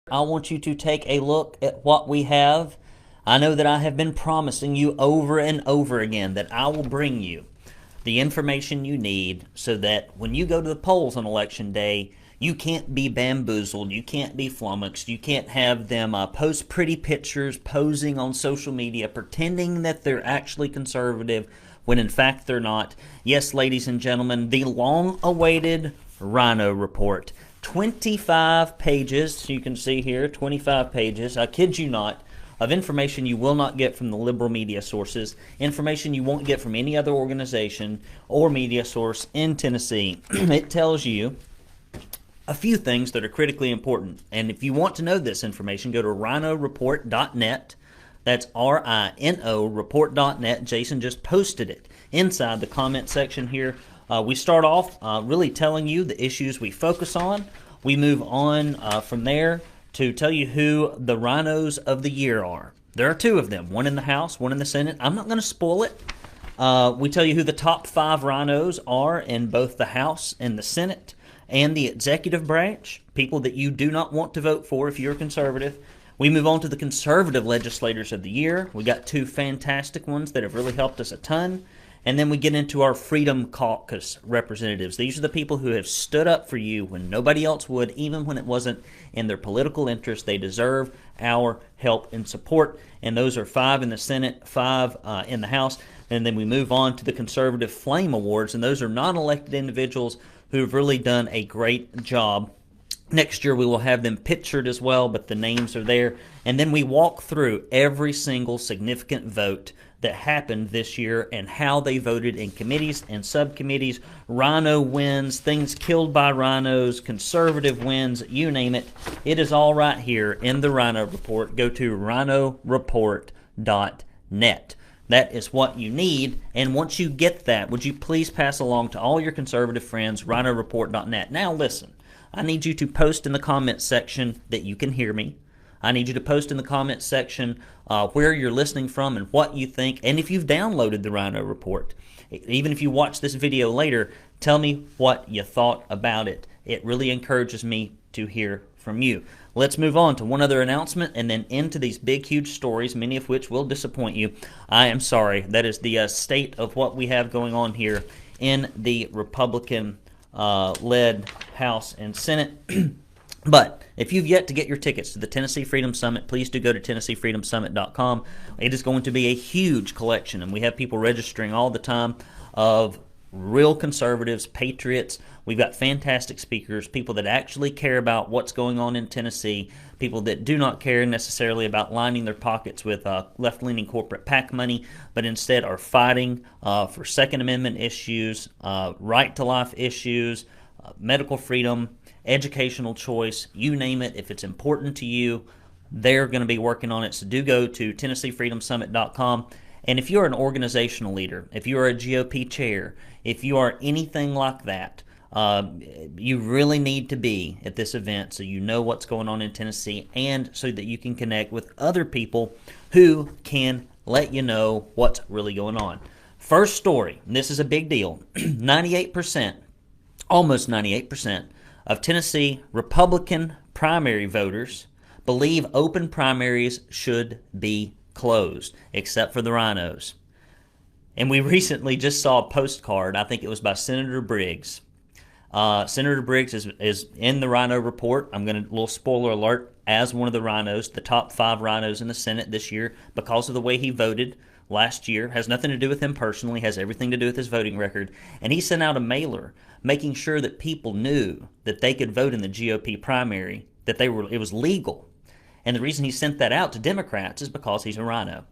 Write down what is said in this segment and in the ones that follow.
I want you to take a look at what we have. I know that I have been promising you over and over again that I will bring you the information you need so that when you go to the polls on election day, you can't be bamboozled, you can't be flummoxed, you can't have them post pretty pictures posing on social media pretending that they're actually conservative when in fact they're not. Yes, ladies and gentlemen, the long-awaited RINO report. 25 pages, you can see here, 25 pages, I kid you not, of information you will not get from the liberal media sources, information you won't get from any other organization or media source in Tennessee. It tells you a few things that are critically important. And if you want to know this information, go to rhinoreport.net. That's RINO report.net. Jason just posted it inside the comment section here. We start off really telling you the issues we focus on. We move on from there to tell you who the rhinos of the year are. There are two of them, one in the House, one in the Senate. I'm not going to spoil it. We tell you who the top 5 rhinos are in both the House and the Senate and the executive branch, people that you do not want to vote for if you're conservative. We move on to the conservative legislators of the year. We got 2 fantastic ones that have really helped us a ton. And then we get into our Freedom Caucus representatives. These are the people who have stood up for you when nobody else would, even when it wasn't in their political interest. They deserve our help and support. And those are 5 in the Senate, 5 in the House. And then we move on to the Conservative Flame Awards. And those are non-elected individuals who have really done a great job. Next year we will have them pictured as well, but the names are there. And then we walk through every single significant vote that happened this year and how they voted in committees and subcommittees. RINO wins, things killed by rhinos, conservative wins, you name it. It is all right here in the RINO report. Go to rhinoreport.net. That is what you need, and once you get that, would you please pass along to all your conservative friends, rhinoreport.net. Now listen, I need you to post in the comments section that you can hear me. I need you to post in the comments section where you're listening from and what you think, and if you've downloaded the RINO report. Even if you watch this video later, tell me what you thought about it. It really encourages me to hear from you. Let's move on to one other announcement and then into these big, huge stories, many of which will disappoint you. I am sorry. That is the state of what we have going on here in the Republican-led House and Senate. But if you've yet to get your tickets to the Tennessee Freedom Summit, please do go to TennesseeFreedomSummit.com. It is going to be a huge collection, and we have people registering all the time of real conservatives, patriots. We've got fantastic speakers, people that actually care about what's going on in Tennessee, people that do not care necessarily about lining their pockets with left-leaning corporate PAC money, but instead are fighting for Second Amendment issues, right-to-life issues, medical freedom, educational choice, you name it. If it's important to you, they're going to be working on it. So do go to TennesseeFreedomSummit.com. And if you're an organizational leader, if you are a GOP chair, if you are anything like that, you really need to be at this event so you know what's going on in Tennessee and so that you can connect with other people who can let you know what's really going on. First story, and this is a big deal, 98%, almost 98%, of Tennessee Republican primary voters believe open primaries should be closed, except for the rhinos. And we recently just saw a postcard, I think it was by Senator Briggs. Senator Briggs is in the RINO report. I'm going to, little spoiler alert, as one of the rhinos, the top 5 rhinos in the Senate this year because of the way he voted last year. Has nothing to do with him personally, has everything to do with his voting record. And he sent out a mailer making sure that people knew that they could vote in the GOP primary, that it was legal. And the reason he sent that out to Democrats is because he's a rhino.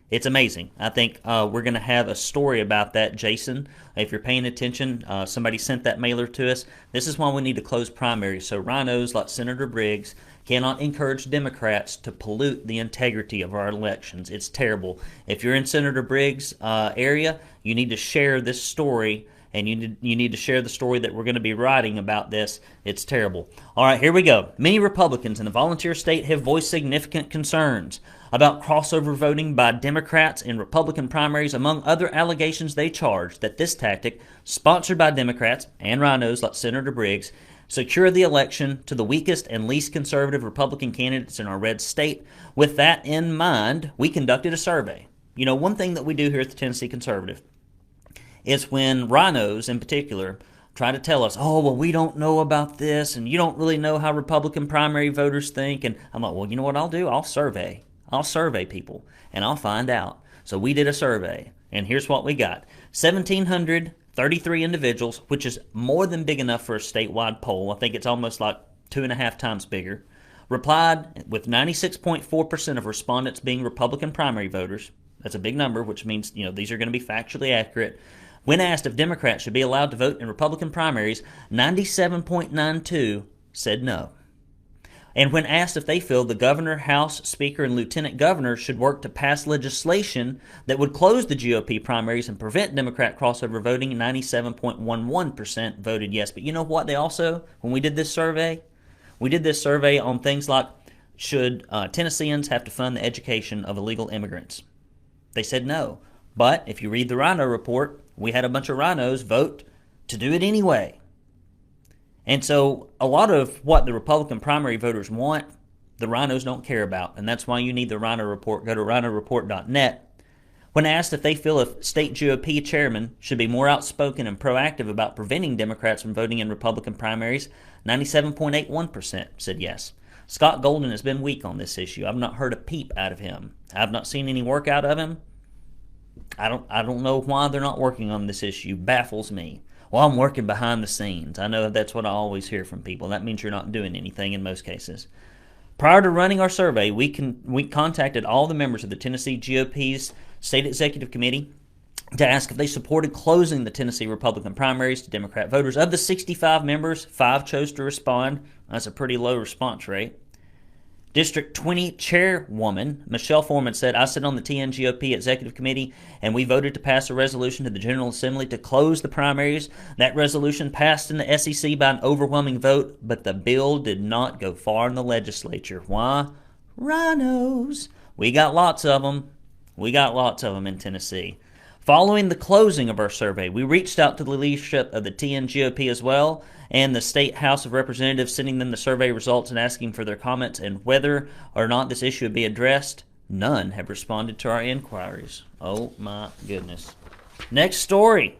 It's amazing. I think we're going to have a story about that, Jason. If you're paying attention, somebody sent that mailer to us. This is why we need to close primaries, so rhinos like Senator Briggs cannot encourage Democrats to pollute the integrity of our elections. It's terrible. If you're in Senator Briggs' area, you need to share this story, and you need to share the story that we're going to be writing about this. It's terrible. All right, here we go. Many Republicans in the volunteer state have voiced significant concerns about crossover voting by Democrats in Republican primaries. Among other allegations, they charged that this tactic, sponsored by Democrats and rhinos like Senator Briggs, secure the election to the weakest and least conservative Republican candidates in our red state. With that in mind, we conducted a survey. You know, one thing that we do here at the Tennessee Conservative is when RINOs in particular try to tell us, oh, well, we don't know about this, and you don't really know how Republican primary voters think. And I'm like, well, you know what I'll do? I'll survey people, and I'll find out. So we did a survey, and here's what we got. 1,733 individuals, which is more than big enough for a statewide poll. I think it's almost like 2.5 times bigger, replied with 96.4% of respondents being Republican primary voters. That's a big number, which means, you know, these are going to be factually accurate. When asked if Democrats should be allowed to vote in Republican primaries, 97.92 said no. And when asked if they feel the governor, House Speaker, and lieutenant governor should work to pass legislation that would close the GOP primaries and prevent Democrat crossover voting, 97.11% voted yes. But you know what? They also, when we did this survey on things like, should Tennesseans have to fund the education of illegal immigrants? They said no. But if you read the RINO report, we had a bunch of RINOs vote to do it anyway. And so a lot of what the Republican primary voters want, the RINOs don't care about. And that's why you need the RINO report. Go to rhinoreport.net. When asked if they feel if state GOP chairmen should be more outspoken and proactive about preventing Democrats from voting in Republican primaries, 97.81% said yes. Scott Golden has been weak on this issue. I've not heard a peep out of him. I've not seen any work out of him. I don't know why they're not working on this issue. Baffles me. Well, I'm working behind the scenes. I know that's what I always hear from people. That means you're not doing anything in most cases. Prior to running our survey, we contacted all the members of the Tennessee GOP's State Executive Committee to ask if they supported closing the Tennessee Republican primaries to Democrat voters. Of the 65 members, 5 chose to respond. That's a pretty low response rate. District 20 Chairwoman Michelle Foreman said, I sit on the TNGOP Executive Committee, and we voted to pass a resolution to the General Assembly to close the primaries. That resolution passed in the SEC by an overwhelming vote, but the bill did not go far in the legislature. Why? RINOs. We got lots of them. We got lots of them in Tennessee. Following the closing of our survey, we reached out to the leadership of the TNGOP as well, and the State House of Representatives, sending them the survey results and asking for their comments and whether or not this issue would be addressed. None have responded to our inquiries. Oh my goodness. Next story.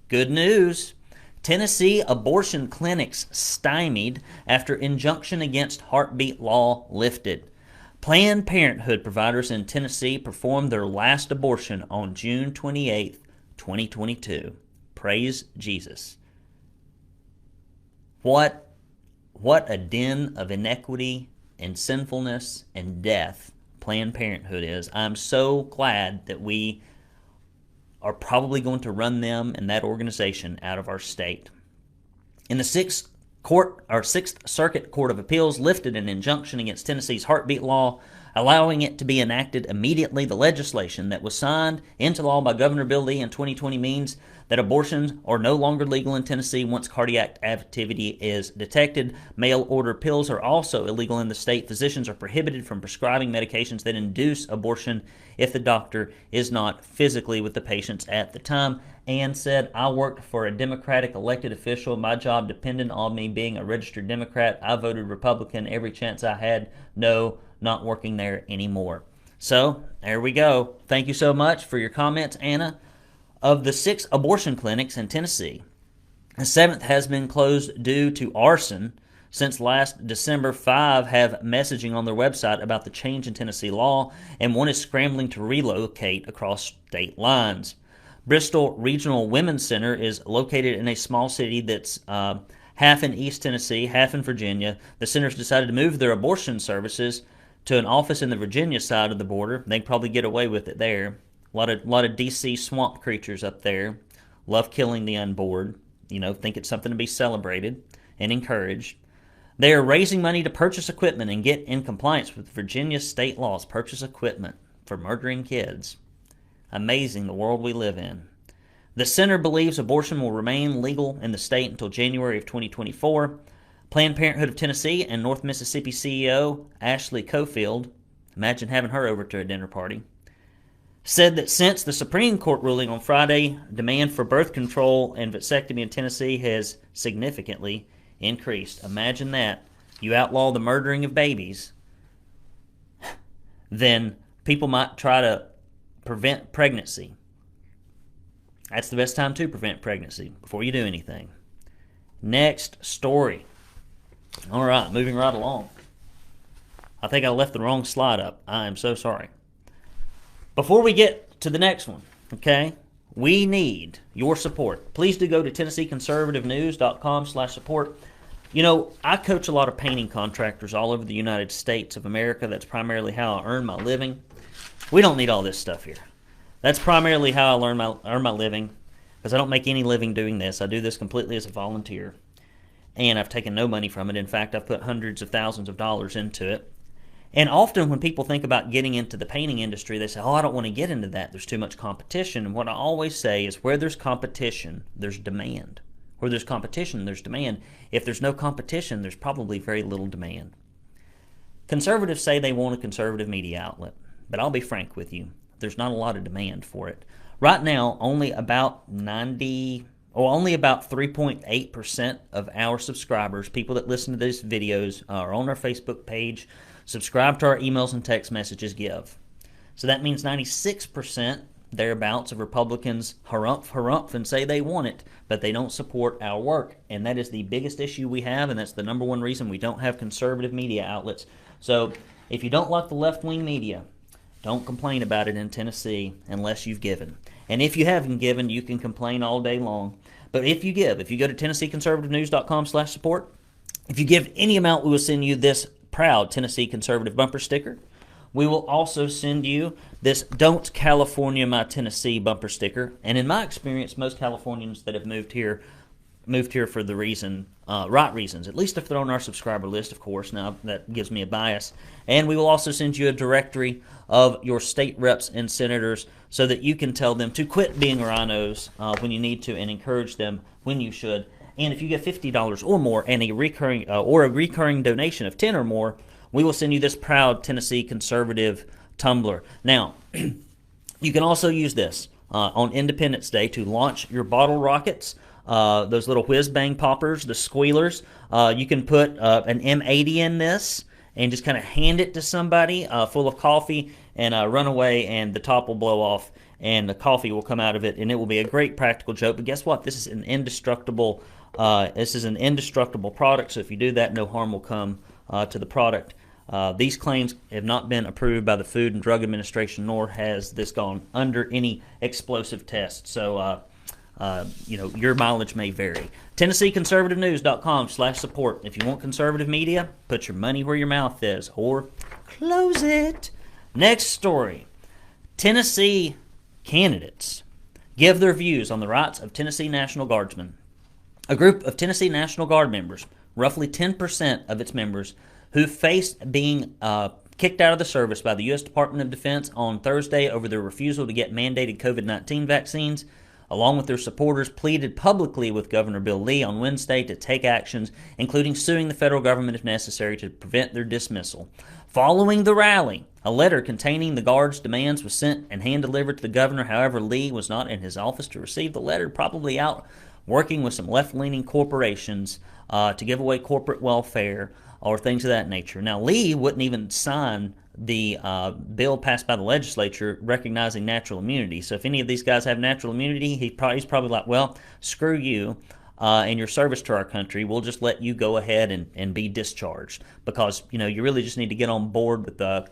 Good news. Tennessee abortion clinics stymied after injunction against heartbeat law lifted. Planned Parenthood providers in Tennessee performed their last abortion on June 28, 2022. Praise Jesus. What a den of inequity and sinfulness and death Planned Parenthood is. I'm so glad that we are probably going to run them and that organization out of our state. In the Sixth Circuit Court of Appeals lifted an injunction against Tennessee's heartbeat law, allowing it to be enacted immediately. The legislation that was signed into law by Governor Bill Lee in 2020 means that abortions are no longer legal in Tennessee once cardiac activity is detected. Mail order pills are also illegal in the state. Physicians are prohibited from prescribing medications that induce abortion if the doctor is not physically with the patients at the time. Ann said, I worked for a Democratic elected official. My job depended on me being a registered Democrat. I voted Republican every chance I had. No, not working there anymore. So, there we go. Thank you so much for your comments, Anna. Of the 6 abortion clinics in Tennessee, the 7th has been closed due to arson. Since last December, 5 have messaging on their website about the change in Tennessee law, and 1 is scrambling to relocate across state lines. Bristol Regional Women's Center is located in a small city that's half in East Tennessee, half in Virginia. The center's decided to move their abortion services to an office in the Virginia side of the border. They can probably get away with it there. A lot of D.C. swamp creatures up there. Love killing the unborn. Think it's something to be celebrated and encouraged. They are raising money to purchase equipment and get in compliance with Virginia state laws. Purchase equipment for murdering kids. Amazing the world we live in. The center believes abortion will remain legal in the state until January of 2024. Planned Parenthood of Tennessee and North Mississippi CEO Ashley Cofield, imagine having her over to a dinner party, said that since the Supreme Court ruling on Friday, demand for birth control and vasectomy in Tennessee has significantly increased. Imagine that. You outlaw the murdering of babies, then people might try to prevent pregnancy. That's the best time to prevent pregnancy, before you do anything. Next story. All right, moving right along. I think I left the wrong slide up. I am so sorry. Before we get to the next one, okay, we need your support. Please do go to TennesseeConservativeNews.com/support. You know, I coach a lot of painting contractors all over the United States of America. That's primarily how I earn my living. We don't need all this stuff here. That's primarily how I earn my living, because I don't make any living doing this. I do this completely as a volunteer, and I've taken no money from it. In fact, I've put hundreds of thousands of dollars into it. And often when people think about getting into the painting industry, they say, oh, I don't want to get into that. There's too much competition. And what I always say is, where there's competition, there's demand. Where there's competition, there's demand. If there's no competition, there's probably very little demand. Conservatives say they want a conservative media outlet, but I'll be frank with you, there's not a lot of demand for it. Right now, only about 3.8% of our subscribers, people that listen to these videos, are on our Facebook page, subscribe to our emails and text messages, give. So that means 96%, thereabouts, of Republicans harumph and say they want it, but they don't support our work. And that is the biggest issue we have, and that's the number one reason we don't have conservative media outlets. So if you don't like the left-wing media, don't complain about it in Tennessee unless you've given. And if you haven't given, you can complain all day long. But if you give, if you go to TennesseeConservativeNews.com/support, if you give any amount, we will send you this proud Tennessee Conservative bumper sticker. We will also send you this Don't California My Tennessee bumper sticker. And in my experience, most Californians that have moved here for the right reasons, at least if they're on our subscriber list, of course. Now, that gives me a bias. And we will also send you a directory of your state reps and senators so that you can tell them to quit being RINOs when you need to, and encourage them when you should. And if you get $50 or more and a recurring donation of $10 or more, we will send you this proud Tennessee Conservative tumbler. Now, you can also use this on Independence Day to launch your bottle rockets, those little whiz-bang poppers, the squealers. You can put an M80 in this and just kind of hand it to somebody full of coffee and run away, and the top will blow off and the coffee will come out of it, and it will be a great practical joke. But guess what? This is an indestructible product, so if you do that, no harm will come to the product. These claims have not been approved by the Food and Drug Administration, nor has this gone under any explosive test. So, your mileage may vary. TennesseeConservativeNews.com/support. If you want conservative media, put your money where your mouth is, or close it. Next story. Tennessee candidates give their views on the rights of Tennessee National Guardsmen. A group of Tennessee National Guard members, roughly 10% of its members, who faced being kicked out of the service by the U.S. Department of Defense on Thursday over their refusal to get mandated COVID-19 vaccines, along with their supporters, pleaded publicly with Governor Bill Lee on Wednesday to take actions, including suing the federal government if necessary, to prevent their dismissal. Following the rally, a letter containing the Guard's demands was sent and hand-delivered to the governor. However, Lee was not in his office to receive the letter, probably out working with some left-leaning corporations to give away corporate welfare or things of that nature. Now, Lee wouldn't even sign the bill passed by the legislature recognizing natural immunity. So if any of these guys have natural immunity, he's probably like, well, screw you and your service to our country. We'll just let you go ahead and be discharged, because you really just need to get on board with the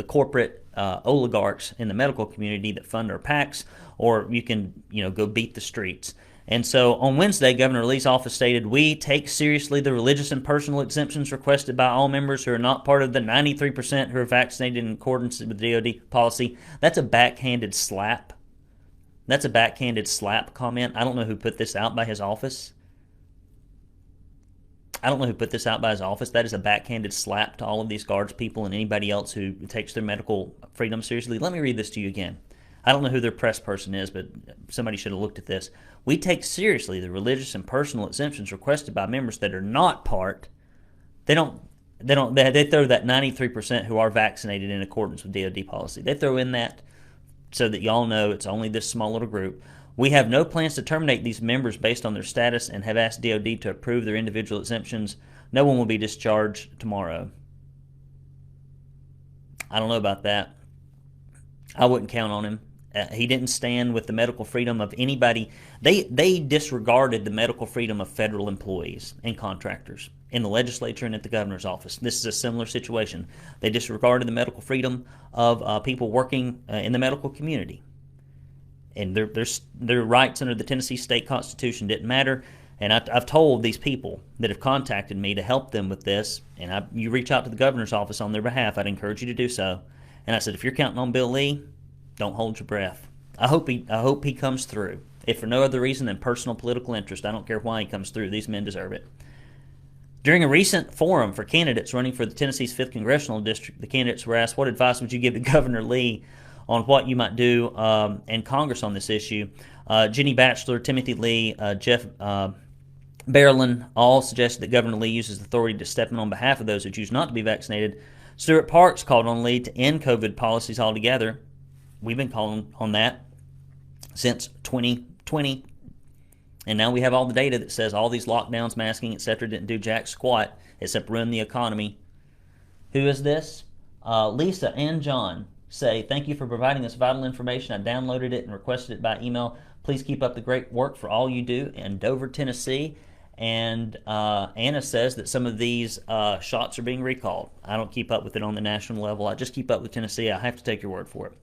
corporate oligarchs in the medical community that fund our PACs, or you can go beat the streets. And so on Wednesday, Governor Lee's office stated, "We take seriously the religious and personal exemptions requested by all members who are not part of the 93% who are vaccinated in accordance with the DoD policy." That's a backhanded slap. That's a backhanded slap comment. I don't know who put this out by his office. That is a backhanded slap to all of these Guards people and anybody else who takes their medical freedom seriously. Let me read this to you again. I don't know who their press person is, but somebody should have looked at this. "We take seriously the religious and personal exemptions requested by members that are not part." They throw that 93% who are vaccinated in accordance with DoD policy. They throw in that so that y'all know it's only this small little group. We have no plans to terminate these members based on their status and have asked DOD to approve their individual exemptions. No one will be discharged tomorrow. I don't know about that. I wouldn't count on him. He didn't stand with the medical freedom of anybody. They disregarded the medical freedom of federal employees and contractors in the legislature and at the governor's office. This is a similar situation. They disregarded the medical freedom of people working in the medical community. And their rights under the Tennessee state constitution didn't matter. And I've told these people that have contacted me to help them with this, and you reach out to the governor's office on their behalf, I'd encourage you to do so. And I said, if you're counting on Bill Lee, don't hold your breath. I hope he comes through. If for no other reason than personal political interest, I don't care why he comes through. These men deserve it. During a recent forum for candidates running for the Tennessee's 5th Congressional District, the candidates were asked, what advice would you give to Governor Lee on what you might do in Congress on this issue? Jenny Batchelor, Timothy Lee, Jeff Barrelin all suggested that Governor Lee uses authority to step in on behalf of those who choose not to be vaccinated. Stuart Parks called on Lee to end COVID policies altogether. We've been calling on that since 2020. And now we have all the data that says all these lockdowns, masking, etc. didn't do jack squat except ruin the economy. Who is this? Lisa and John say, thank you for providing this vital information. I downloaded it and requested it by email. Please keep up the great work for all you do in Dover, Tennessee. And Anna says that some of these shots are being recalled. I don't keep up with it on the national level. I just keep up with Tennessee. I have to take your word for it.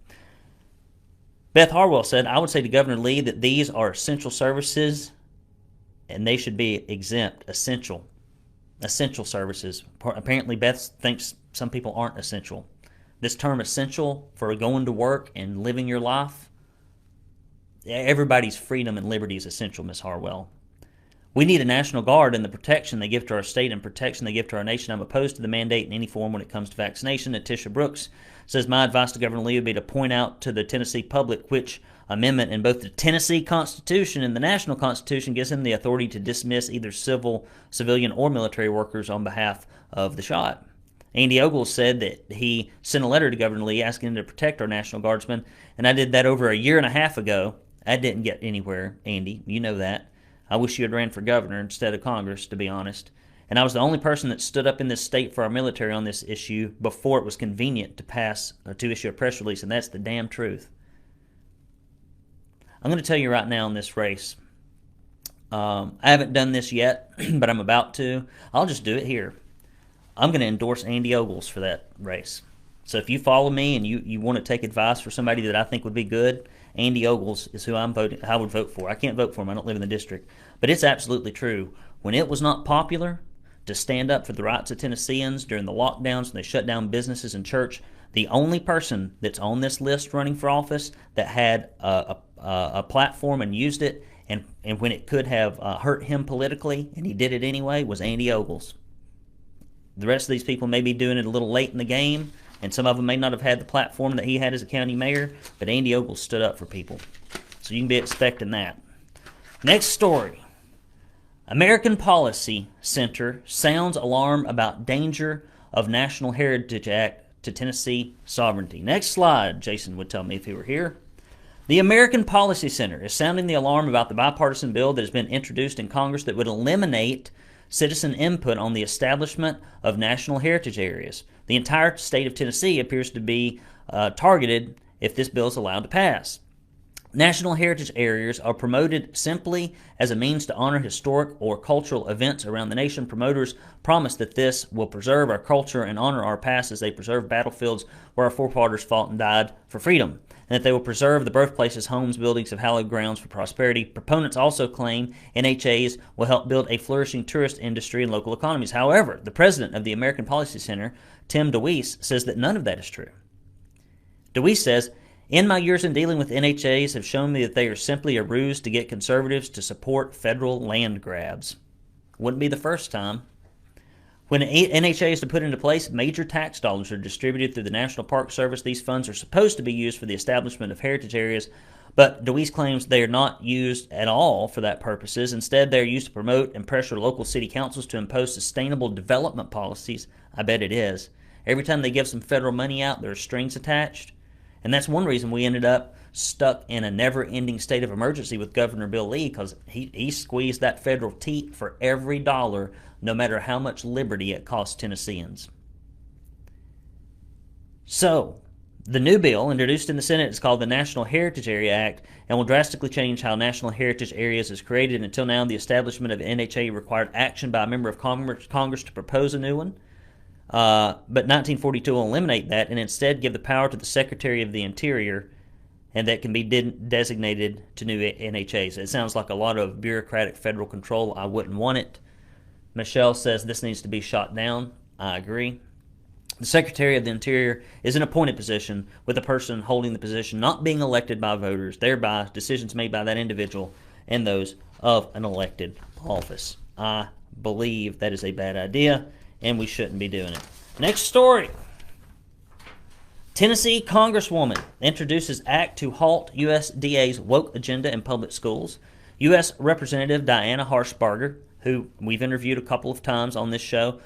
Beth Harwell said, I would say to Governor Lee that these are essential services and they should be exempt. Essential services. Apparently Beth thinks some people aren't essential. This term essential for going to work and living your life, everybody's freedom and liberty is essential, Ms. Harwell. We need a National Guard and the protection they give to our state and protection they give to our nation. I'm opposed to the mandate in any form when it comes to vaccination. Atisha Brooks says, my advice to Governor Lee would be to point out to the Tennessee public which amendment in both the Tennessee Constitution and the National Constitution gives him the authority to dismiss either civilian, or military workers on behalf of the shot. Andy Ogles said that he sent a letter to Governor Lee asking him to protect our National Guardsmen, and I did that over a year and a half ago. I didn't get anywhere, Andy. You know that. I wish you had ran for governor instead of Congress, to be honest. And I was the only person that stood up in this state for our military on this issue before it was convenient to issue a press release, and that's the damn truth. I'm going to tell you right now in this race, I haven't done this yet, but I'm about to. I'll just do it here. I'm going to endorse Andy Ogles for that race. So if you follow me and you want to take advice for somebody that I think would be good, Andy Ogles is who I would vote for. I can't vote for him. I don't live in the district. But it's absolutely true. When it was not popular to stand up for the rights of Tennesseans during the lockdowns when they shut down businesses and church, the only person that's on this list running for office that had a platform and used it, and when it could have hurt him politically, and he did it anyway, was Andy Ogles. The rest of these people may be doing it a little late in the game, and some of them may not have had the platform that he had as a county mayor, but Andy Ogles stood up for people. So you can be expecting that. Next story. American Policy Center sounds alarm about danger of National Heritage Act to Tennessee sovereignty. Next slide, Jason would tell me if he were here. The American Policy Center is sounding the alarm about the bipartisan bill that has been introduced in Congress that would eliminate citizen input on the establishment of national heritage areas. The entire state of Tennessee appears to be targeted if this bill is allowed to pass. National heritage areas are promoted simply as a means to honor historic or cultural events around the nation. Promoters promise that this will preserve our culture and honor our past as they preserve battlefields where our forefathers fought and died for freedom, and that they will preserve the birthplaces, homes, buildings of hallowed grounds for prosperity. Proponents also claim NHAs will help build a flourishing tourist industry and local economies. However, the president of the American Policy Center, Tim DeWeese, says that none of that is true. DeWeese says, in my years in dealing with NHAs have shown me that they are simply a ruse to get conservatives to support federal land grabs. Wouldn't be the first time. When NHA is to put into place, major tax dollars are distributed through the National Park Service. These funds are supposed to be used for the establishment of heritage areas, but DeWeese claims they are not used at all for that purposes. Instead, they are used to promote and pressure local city councils to impose sustainable development policies. I bet it is. Every time they give some federal money out, there are strings attached. And that's one reason we ended up stuck in a never-ending state of emergency with Governor Bill Lee because he squeezed that federal teat for every dollar, no matter how much liberty it costs Tennesseans. So, the new bill introduced in the Senate is called the National Heritage Area Act and will drastically change how National Heritage Areas is created. Until now, the establishment of NHA required action by a member of Congress to propose a new one. But 1942 will eliminate that and instead give the power to the Secretary of the Interior, and that can be designated to new NHAs. It sounds like a lot of bureaucratic federal control. I wouldn't want it. Michelle says this needs to be shot down. I agree. The Secretary of the Interior is an appointed position, with the person holding the position not being elected by voters, thereby decisions made by that individual and those of an elected office. I believe that is a bad idea, and we shouldn't be doing it. Next story. Tennessee Congresswoman introduces act to halt USDA's woke agenda in public schools. U.S. Representative Diana Harshbarger, who we've interviewed a couple of times on this show,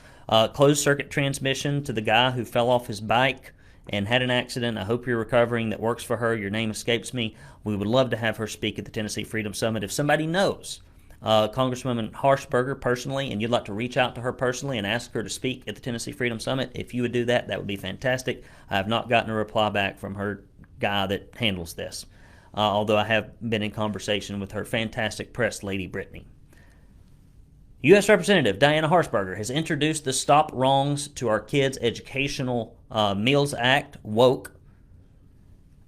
closed-circuit transmission to the guy who fell off his bike and had an accident. I hope you're recovering. That works for her. Your name escapes me. We would love to have her speak at the Tennessee Freedom Summit. If somebody knows Congresswoman Harshbarger personally and you'd like to reach out to her personally and ask her to speak at the Tennessee Freedom Summit, if you would do that, that would be fantastic. I have not gotten a reply back from her guy that handles this, although I have been in conversation with her fantastic press lady, Brittany. U.S. Representative Diana Harshbarger has introduced the Stop Wrongs to Our Kids Educational Meals Act, WOKE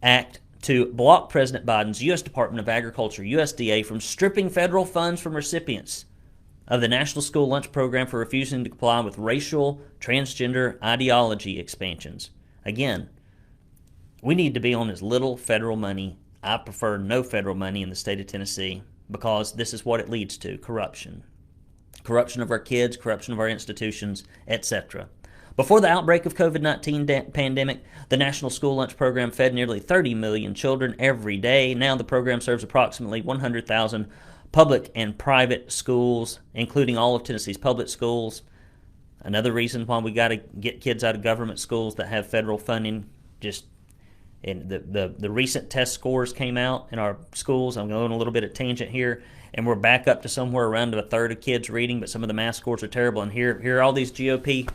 Act, to block President Biden's U.S. Department of Agriculture, USDA, from stripping federal funds from recipients of the National School Lunch Program for refusing to comply with racial, transgender ideology expansions. Again, we need to be on as little federal money. I prefer no federal money in the state of Tennessee because this is what it leads to, corruption. Corruption of our kids, corruption of our institutions, etc. Before the outbreak of COVID-19 pandemic, the National School Lunch Program fed nearly 30 million children every day. Now the program serves approximately 100,000 public and private schools, including all of Tennessee's public schools. Another reason why we got to get kids out of government schools that have federal funding. And the recent test scores came out in our schools. I'm going on a little bit of tangent here. And we're back up to somewhere around a third of kids reading, but some of the math scores are terrible. And here are all these GOP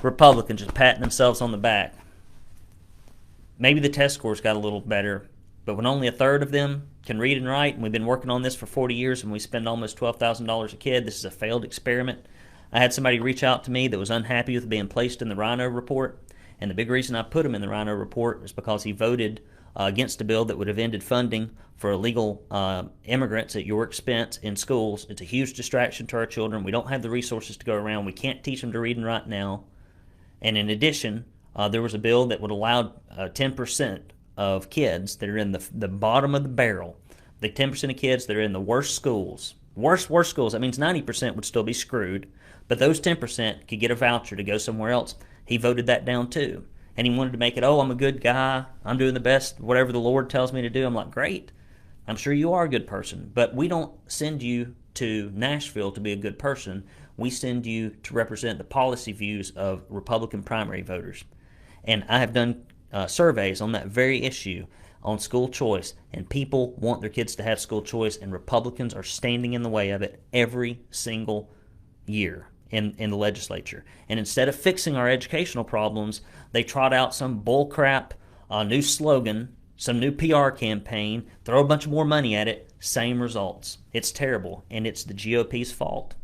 Republicans just patting themselves on the back. Maybe the test scores got a little better, but when only a third of them can read and write, and we've been working on this for 40 years and we spend almost $12,000 a kid, this is a failed experiment. I had somebody reach out to me that was unhappy with being placed in the RINO report, and the big reason I put him in the RINO report is because he voted against a bill that would have ended funding for illegal immigrants at your expense in schools. It's a huge distraction to our children. We don't have the resources to go around. We can't teach them to read and write now. And in addition, there was a bill that would allow 10% of kids that are in the bottom of the barrel, the 10% of kids that are in the worst schools, worst schools, that means 90% would still be screwed, but those 10% could get a voucher to go somewhere else. He voted that down too. And he wanted to make it, I'm a good guy, I'm doing the best, whatever the Lord tells me to do. I'm like, great, I'm sure you are a good person, but we don't send you to Nashville to be a good person. We send you to represent the policy views of Republican primary voters. And I have done surveys on that very issue on school choice, and people want their kids to have school choice, and Republicans are standing in the way of it every single year in the legislature. And instead of fixing our educational problems, they trot out some bullcrap new slogan, some new PR campaign, throw a bunch more money at it, same results. It's terrible, and it's the GOP's fault.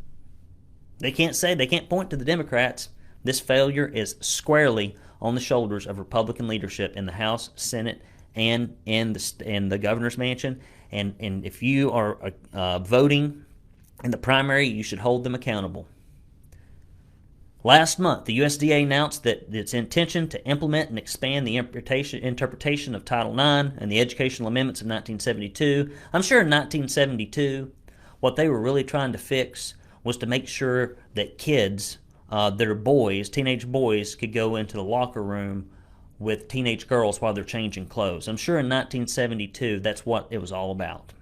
They can't point to the Democrats. This failure is squarely on the shoulders of Republican leadership in the House, Senate, and in the governor's mansion. And if you are voting in the primary, you should hold them accountable. Last month, the USDA announced that its intention to implement and expand the interpretation of Title IX and the educational amendments of 1972. I'm sure in 1972, what they were really trying to fix was to make sure that kids that are boys, teenage boys, could go into the locker room with teenage girls while they're changing clothes. I'm sure in 1972, that's what it was all about.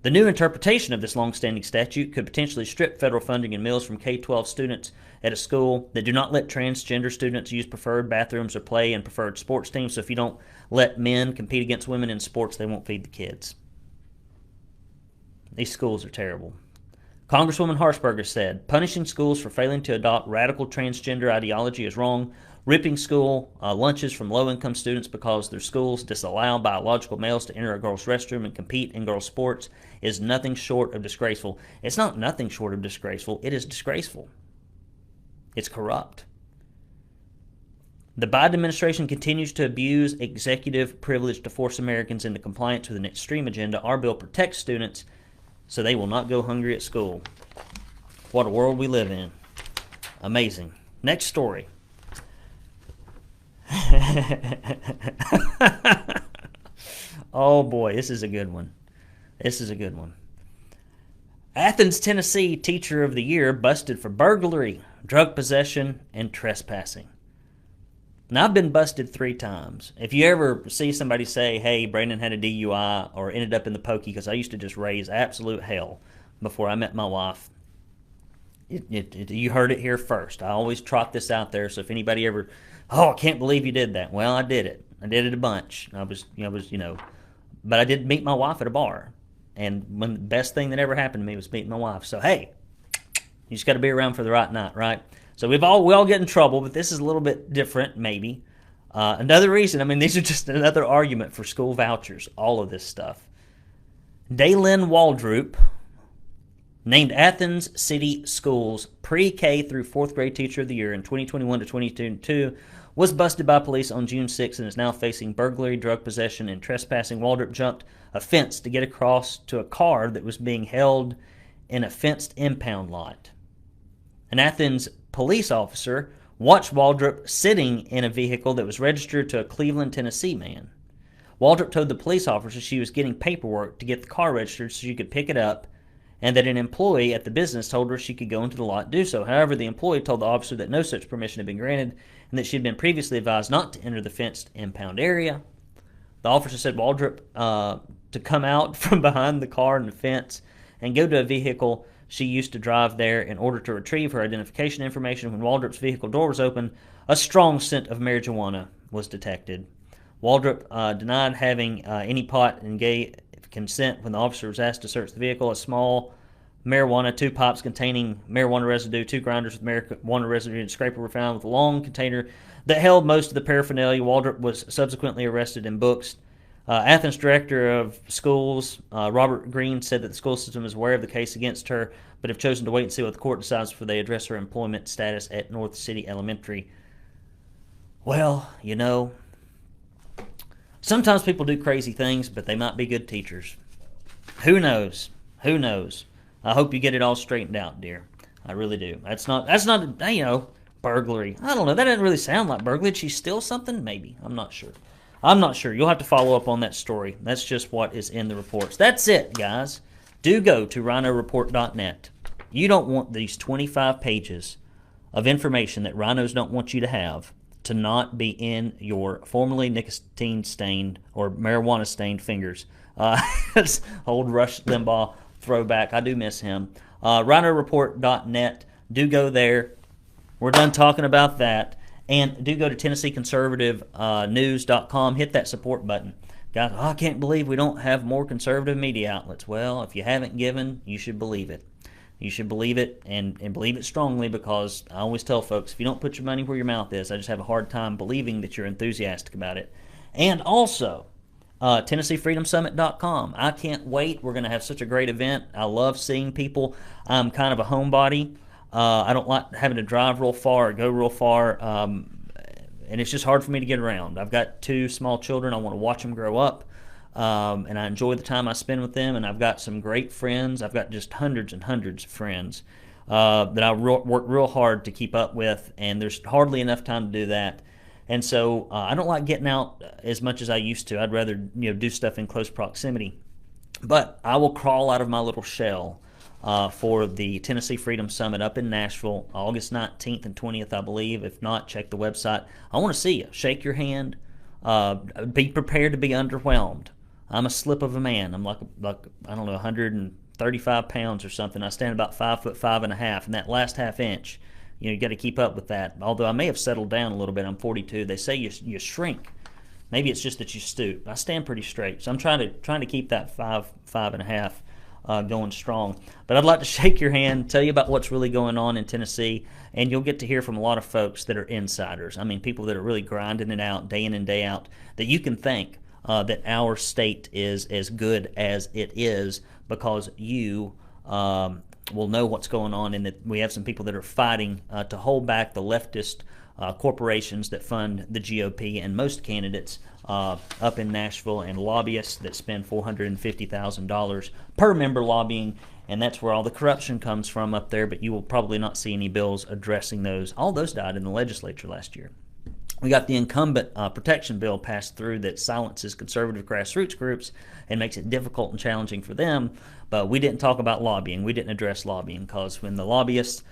The new interpretation of this long-standing statute could potentially strip federal funding and meals from K-12 students at a school that do not let transgender students use preferred bathrooms or play in preferred sports teams. So if you don't let men compete against women in sports, they won't feed the kids. These schools are terrible. Congresswoman Harshberger said, punishing schools for failing to adopt radical transgender ideology is wrong. Ripping school lunches from low-income students because their schools disallow biological males to enter a girls' restroom and compete in girls' sports is nothing short of disgraceful. It's not nothing short of disgraceful. It is disgraceful. It's corrupt. The Biden administration continues to abuse executive privilege to force Americans into compliance with an extreme agenda. Our bill protects students so they will not go hungry at school. What a world we live in. Amazing. Next story. Oh boy, this is a good one. This is a good one. Athens, Tennessee Teacher of the Year busted for burglary, drug possession, and trespassing. Now, I've been busted 3 times. If you ever see somebody say, hey, Brandon had a DUI or ended up in the pokey, because I used to just raise absolute hell before I met my wife. You heard it here first. I always trot this out there, so if anybody ever, oh, I can't believe you did that. Well, I did it. I did it a bunch. But I did meet my wife at a bar. And the best thing that ever happened to me was meeting my wife. So, hey, you just got to be around for the right night, right? So we all get in trouble, but this is a little bit different, maybe. Another reason, these are just another argument for school vouchers, all of this stuff. Daylin Waldrop, named Athens City Schools Pre-K through 4th grade Teacher of the Year in 2021 to 2022, was busted by police on June 6 and is now facing burglary, drug possession, and trespassing. Waldrop jumped a fence to get across to a car that was being held in a fenced impound lot. An Athens police officer watched Waldrop sitting in a vehicle that was registered to a Cleveland, Tennessee man. Waldrop told the police officer she was getting paperwork to get the car registered so she could pick it up, and that an employee at the business told her she could go into the lot and do so. However, the employee told the officer that no such permission had been granted and that she had been previously advised not to enter the fenced impound area. The officer said Waldrop to come out from behind the car and the fence and go to a vehicle she used to drive there in order to retrieve her identification information. When Waldrop's vehicle door was open, a strong scent of marijuana was detected. Waldrop denied having any pot and gave consent when the officer was asked to search the vehicle. A small marijuana, 2 pipes containing marijuana residue, 2 grinders with marijuana residue, and a scraper were found with a long container that held most of the paraphernalia. Waldrop was subsequently arrested and booked. Athens Director of Schools, Robert Green, said that the school system is aware of the case against her, but have chosen to wait and see what the court decides before they address her employment status at North City Elementary. Well, sometimes people do crazy things, but they might be good teachers. Who knows? Who knows? I hope you get it all straightened out, dear. I really do. That's not burglary. I don't know. That doesn't really sound like burglary. Did she steal something? Maybe. I'm not sure. You'll have to follow up on that story. That's just what is in the reports. That's it, guys. Do go to RINOreport.net. You don't want these 25 pages of information that rhinos don't want you to have to not be in your formerly nicotine-stained or marijuana-stained fingers. Old Rush Limbaugh throwback. I do miss him. RINOreport.net. Do go there. We're done talking about that. And do go to TennesseeConservativeNews.com. Hit that support button. Guys, I can't believe we don't have more conservative media outlets. Well, if you haven't given, you should believe it. You should believe it and believe it strongly, because I always tell folks, if you don't put your money where your mouth is, I just have a hard time believing that you're enthusiastic about it. And also, TennesseeFreedomSummit.com. I can't wait. We're going to have such a great event. I love seeing people. I'm kind of a homebody. I don't like having to drive real far or go real far, and it's just hard for me to get around. I've got 2 small children. I want to watch them grow up, and I enjoy the time I spend with them, and I've got some great friends. I've got just hundreds and hundreds of friends that I work real hard to keep up with, and there's hardly enough time to do that. And so I don't like getting out as much as I used to. I'd rather do stuff in close proximity. But I will crawl out of my little shell for the Tennessee Freedom Summit up in Nashville, August 19th and 20th, I believe. If not, check the website. I want to see you. Shake your hand. Be prepared to be underwhelmed. I'm a slip of a man. I'm like I don't know, 135 pounds or something. I stand about 5'5.5", and that last half inch, you got to keep up with that. Although I may have settled down a little bit. I'm 42. They say you shrink. Maybe it's just that you stoop. I stand pretty straight, so I'm trying to keep that 5'5.5" going strong. But I'd like to shake your hand, tell you about what's really going on in Tennessee, and you'll get to hear from a lot of folks that are insiders. I mean, people that are really grinding it out day in and day out, that you can thank that our state is as good as it is because you will know what's going on, and that we have some people that are fighting to hold back the leftist corporations that fund the GOP and most candidates up in Nashville, and lobbyists that spend $450,000 per member lobbying, and that's where all the corruption comes from up there. But you will probably not see any bills addressing those. All those died in the legislature last year. We got the incumbent protection bill passed through that silences conservative grassroots groups and makes it difficult and challenging for them. But we didn't talk about lobbying. We didn't address lobbying because when the lobbyists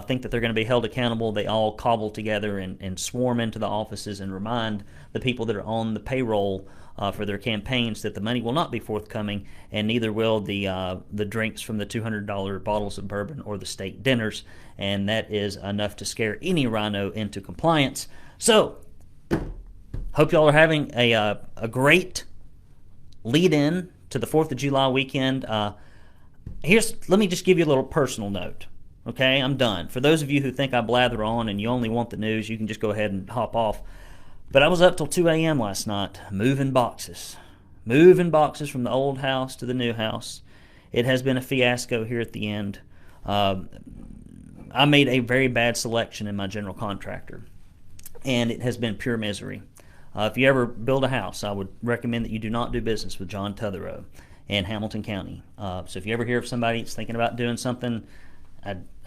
think that they're going to be held accountable, they all cobble together and swarm into the offices and remind the people that are on the payroll for their campaigns that the money will not be forthcoming, and neither will the drinks from the $200 bottles of bourbon or the state dinners. And that is enough to scare any RINO into compliance. So, hope y'all are having a great lead-in to the 4th of July weekend. Let me just give you a little personal note. Okay, I'm done. For those of you who think I blather on and you only want the news, you can just go ahead and hop off. But I was up till 2 a.m. last night moving boxes from the old house to the new house. It has been a fiasco here at the end. I made a very bad selection in my general contractor, and it has been pure misery. If you ever build a house, I would recommend that you do not do business with John Tetherow in Hamilton County. So if you ever hear of somebody that's thinking about doing something,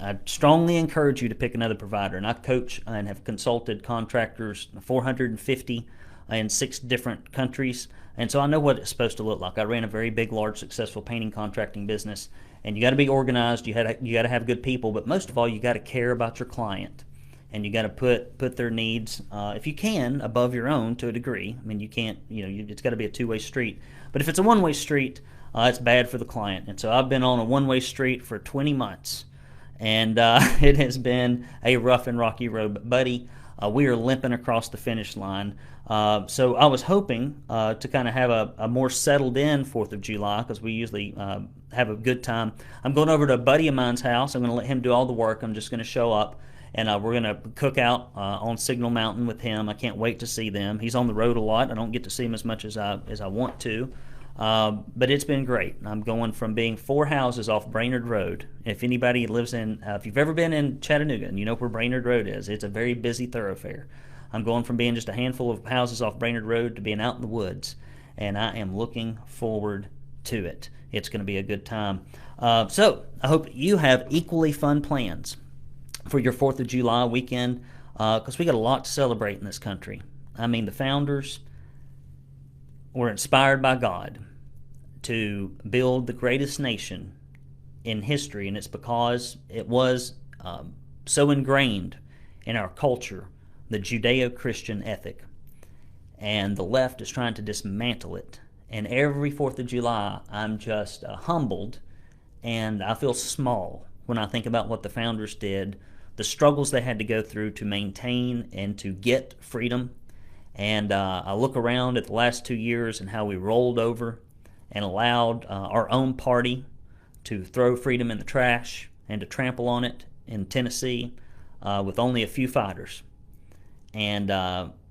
I'd strongly encourage you to pick another provider. And I coach and have consulted contractors, 450 in 6 different countries. And so I know what it's supposed to look like. I ran a very big, large, successful painting contracting business. And you got to be organized. You got to have good people. But most of all, you got to care about your client. And you got to put their needs, if you can, above your own to a degree. I mean, you can't, it's got to be a two-way street. But if it's a one-way street, it's bad for the client. And so I've been on a one-way street for 20 months. And it has been a rough and rocky road. But, buddy, we are limping across the finish line. So I was hoping to kind of have a more settled-in 4th of July because we usually have a good time. I'm going over to a buddy of mine's house. I'm going to let him do all the work. I'm just going to show up. And we're going to cook out on Signal Mountain with him. I can't wait to see them. He's on the road a lot. I don't get to see him as much as I want to. But it's been great. I'm going from being 4 houses off Brainerd Road. If anybody lives if you've ever been in Chattanooga and you know where Brainerd Road is, it's a very busy thoroughfare. I'm going from being just a handful of houses off Brainerd Road to being out in the woods. And I am looking forward to it. It's going to be a good time. So I hope you have equally fun plans for your 4th of July weekend, because we got a lot to celebrate in this country. I mean, the founders were inspired by God to build the greatest nation in history, and it's because it was so ingrained in our culture, the Judeo-Christian ethic. And the left is trying to dismantle it. And every 4th of July, I'm just humbled, and I feel small when I think about what the founders did, the struggles they had to go through to maintain and to get freedom. And I look around at the last 2 years and how we rolled over and allowed our own party to throw freedom in the trash and to trample on it in Tennessee with only a few fighters. And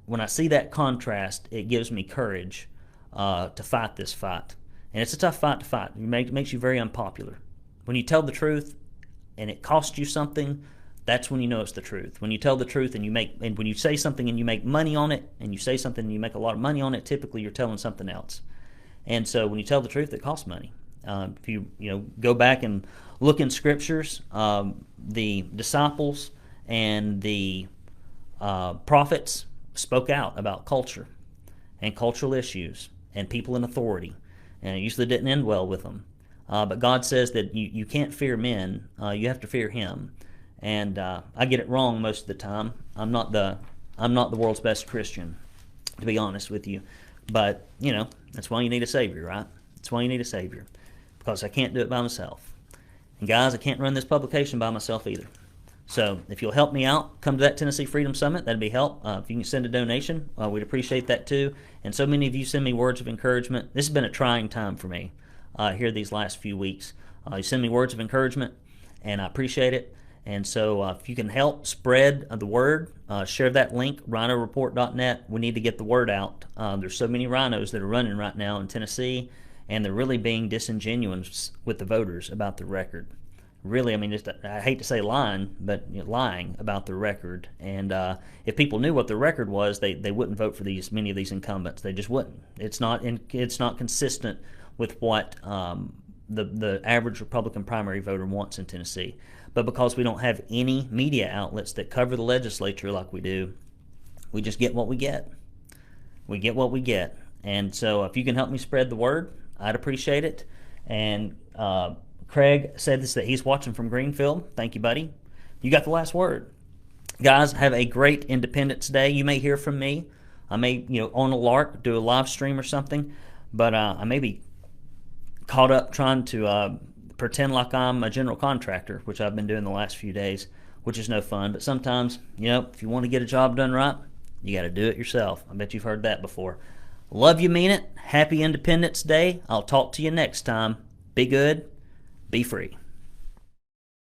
when I see that contrast, it gives me courage to fight this fight. And it's a tough fight to fight. It makes you very unpopular. When you tell the truth and it costs you something, that's when you know it's the truth. When you tell the truth and when you say something and you make money on it, and you say something and you make a lot of money on it, typically you're telling something else. And so when you tell the truth, it costs money. If you go back and look in scriptures, the disciples and the prophets spoke out about culture and cultural issues and people in authority, and it usually didn't end well with them. But God says that you can't fear men; you have to fear Him. And I get it wrong most of the time. I'm not the world's best Christian, to be honest with you. But, you know, that's why you need a savior, right? That's why you need a savior, because I can't do it by myself. And guys, I can't run this publication by myself either. So if you'll help me out, come to that Tennessee Freedom Summit. That'd be help. If you can send a donation, we'd appreciate that too. And so many of you send me words of encouragement. This has been a trying time for me here these last few weeks. You send me words of encouragement, and I appreciate it. And so if you can help spread the word, share that link, RINOreport.net. We need to get the word out. There's so many rhinos that are running right now in Tennessee, and they're really being disingenuous with the voters about the record. Really, I mean, just, I hate to say lying, but lying about the record. And if people knew what the record was, they wouldn't vote for many of these incumbents. They just wouldn't. It's not consistent with what the average Republican primary voter wants in Tennessee. But because we don't have any media outlets that cover the legislature like we do, we just get what we get. We get what we get. And so if you can help me spread the word, I'd appreciate it. And Craig said that he's watching from Greenfield. Thank you, buddy. You got the last word. Guys, have a great Independence Day. You may hear from me. I may, on a lark, do a live stream or something. But I may be caught up trying to pretend like I'm a general contractor, which I've been doing the last few days, which is no fun. But sometimes, if you want to get a job done right, you got to do it yourself. I bet you've heard that before. Love you, mean it. Happy Independence Day. I'll talk to you next time. Be good. Be free.